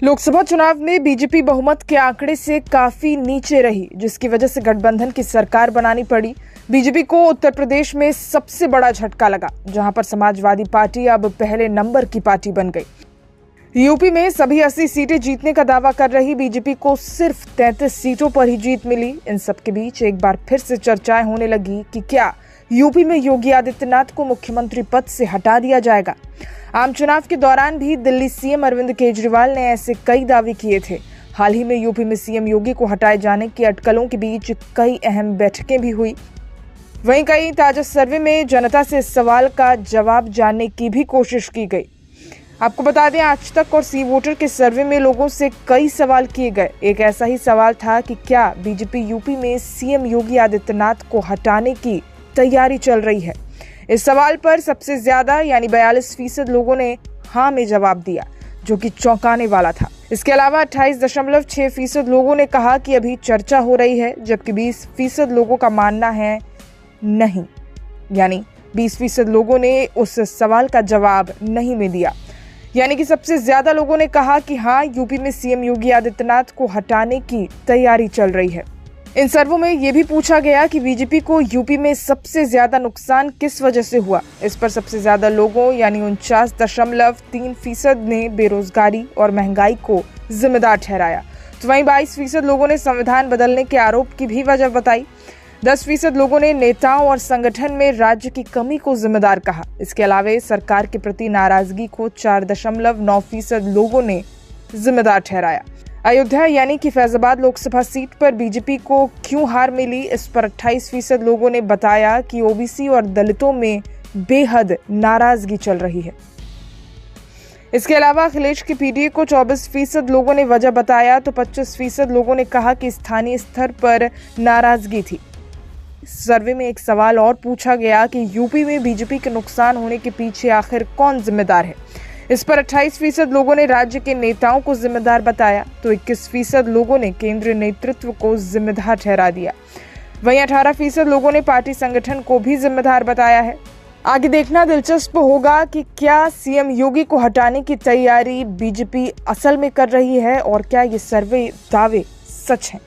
लोकसभा चुनाव में बीजेपी बहुमत के आंकड़े से काफी नीचे रही, जिसकी वजह से गठबंधन की सरकार बनानी पड़ी। बीजेपी को उत्तर प्रदेश में सबसे बड़ा झटका लगा, जहां पर समाजवादी पार्टी अब पहले नंबर की पार्टी बन गई। यूपी में सभी 80 सीटें जीतने का दावा कर रही बीजेपी को सिर्फ 33 सीटों पर ही जीत मिली। इन सब के बीच एक बार फिर से चर्चाएं होने लगी कि क्या यूपी में योगी आदित्यनाथ को मुख्यमंत्री पद से हटा दिया जाएगा। आम चुनाव के दौरान भी दिल्ली सीएम अरविंद केजरीवाल ने ऐसे कई दावे किए थे। हाल ही में यूपी में सीएम योगी को हटाए जाने की अटकलों के बीच कई अहम बैठकें भी हुई। वहीं कई ताजा सर्वे में जनता से इस सवाल का जवाब जानने की भी कोशिश की गई। आपको बता दें, आज तक और सी वोटर के सर्वे में लोगों से कई सवाल किए गए। एक ऐसा ही सवाल था कि क्या बीजेपी यूपी में सीएम योगी आदित्यनाथ को हटाने की तैयारी चल रही है। इस सवाल पर सबसे ज्यादा यानी 42% लोगों ने हाँ में जवाब दिया, जो कि चौंकाने वाला था। इसके अलावा 28.6% लोगों ने कहा कि अभी चर्चा हो रही है, जबकि 20% लोगों का मानना है नहीं, यानी 20% लोगों ने उस सवाल का जवाब नहीं में दिया। यानी कि सबसे ज्यादा लोगों ने कहा कि हाँ, यूपी में सीएम योगी आदित्यनाथ को हटाने की तैयारी चल रही है। इन सर्वों में यह भी पूछा गया कि बीजेपी को यूपी में सबसे ज्यादा नुकसान किस वजह से हुआ। इस पर सबसे ज्यादा लोगों यानी 49.3% ने बेरोजगारी और महंगाई को जिम्मेदार ठहराया। तो वहीं 22% लोगों ने संविधान बदलने के आरोप की भी वजह बताई। 10% लोगों ने नेताओं और संगठन में राज्य की कमी को जिम्मेदार कहा। इसके अलावा सरकार के प्रति नाराजगी को 4.9% लोगों ने जिम्मेदार ठहराया। अयोध्या यानी कि फैजाबाद लोकसभा सीट पर बीजेपी को क्यों हार मिली, इस पर 28% लोगों ने बताया कि ओबीसी और दलितों में बेहद नाराजगी चल रही है। इसके अलावा अखिलेश के पीडीए को 24% लोगों ने वजह बताया, तो 25% लोगों ने कहा कि स्थानीय स्तर पर नाराजगी थी। सर्वे में एक सवाल और पूछा गया कि यूपी में बीजेपी के नुकसान होने के पीछे आखिर कौन जिम्मेदार है। इस पर 28% लोगों ने राज्य के नेताओं को जिम्मेदार बताया, तो 21% लोगों ने केंद्रीय नेतृत्व को जिम्मेदार ठहरा दिया। वहीं 18% लोगों ने पार्टी संगठन को भी जिम्मेदार बताया है। आगे देखना दिलचस्प होगा कि क्या सीएम योगी को हटाने की तैयारी बीजेपी असल में कर रही है और क्या ये सर्वे दावे सच हैं।